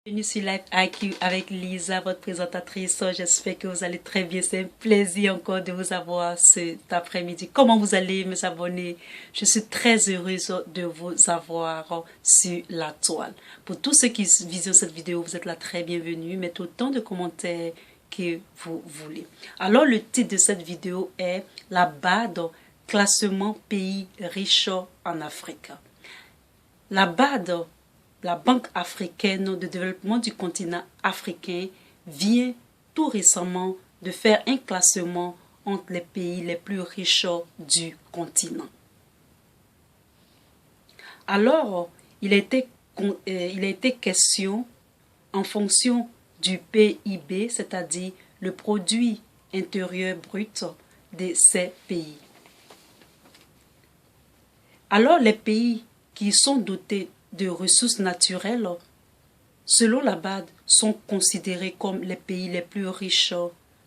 Bienvenue sur Life IQ avec Lisa, votre présentatrice. J'espère que vous allez très bien. C'est un plaisir encore de vous avoir cet après-midi. Comment vous allez, mes abonnés? Je suis très heureuse de vous avoir sur la toile. Pour tous ceux qui visionnent cette vidéo, vous êtes là très bienvenue. Mettez autant de commentaires que vous voulez. Alors, le titre de cette vidéo est La BAD, classement pays riches en Afrique. La BAD, la Banque africaine de développement du continent africain, vient tout récemment de faire un classement entre les pays les plus riches du continent. Alors, il a été question, en fonction du PIB, c'est-à-dire le produit intérieur brut de ces pays. Alors, les pays qui sont dotés de ressources naturelles, selon la BAD, sont considérés comme les pays les plus riches,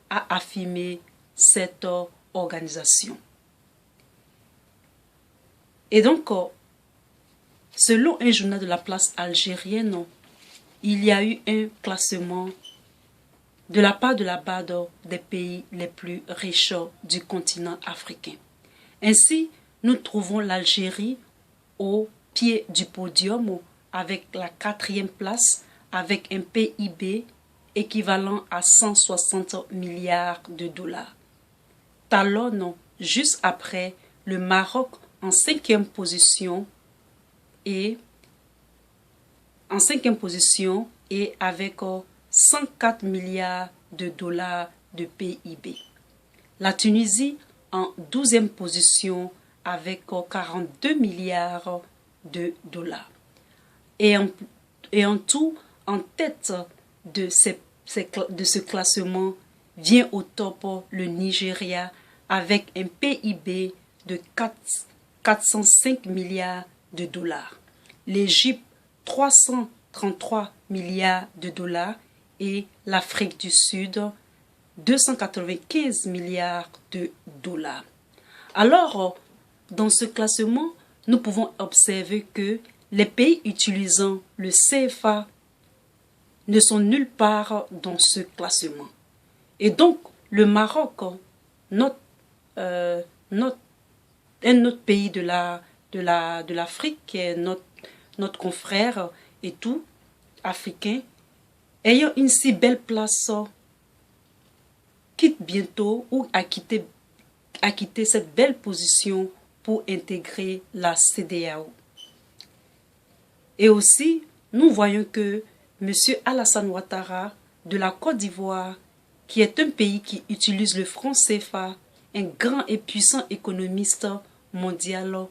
à affirmer cette organisation. Et donc, selon un journal de la place algérienne, il y a eu un classement de la part de la BAD des pays les plus riches du continent africain. Ainsi, nous trouvons l'Algérie au pied du podium avec la 4e place avec un PIB équivalent à 160 milliards de dollars. Talonne juste après le Maroc en 5e position et avec 104 milliards de dollars de PIB. La Tunisie en 12e position avec 42 milliards de dollars. Et en tout, en tête de ce classement, vient au top le Nigeria avec un PIB de 405 milliards de dollars. L'Égypte, 333 milliards de dollars et l'Afrique du Sud, 295 milliards de dollars. Alors, dans ce classement, nous pouvons observer que les pays utilisant le CFA ne sont nulle part dans ce classement. Et donc, le Maroc, un autre pays de l'Afrique, qui est notre confrère et tout, africain, ayant une si belle place, quitte bientôt ou a quitté cette belle position pour intégrer la CEDEAO. Et aussi, nous voyons que M. Alassane Ouattara de la Côte d'Ivoire, qui est un pays qui utilise le franc CFA, un grand et puissant économiste mondial,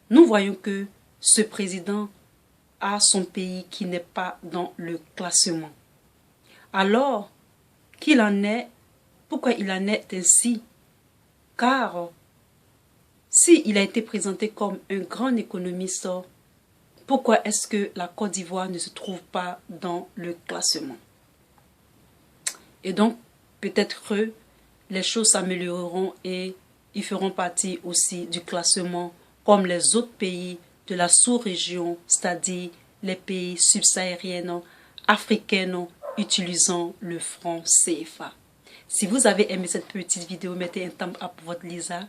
nous voyons que ce président a son pays qui n'est pas dans le classement. Alors, pourquoi il en est ainsi? Car s'il a été présenté comme un grand économiste, pourquoi est-ce que la Côte d'Ivoire ne se trouve pas dans le classement? Et donc, peut-être les choses s'amélioreront et ils feront partie aussi du classement comme les autres pays de la sous-région, c'est-à-dire les pays subsahariens, africains, utilisant le franc CFA. Si vous avez aimé cette petite vidéo, mettez un thumbs up pour votre Lisa.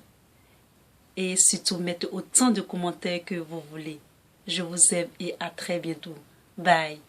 Et surtout, mettez autant de commentaires que vous voulez. Je vous aime et à très bientôt. Bye.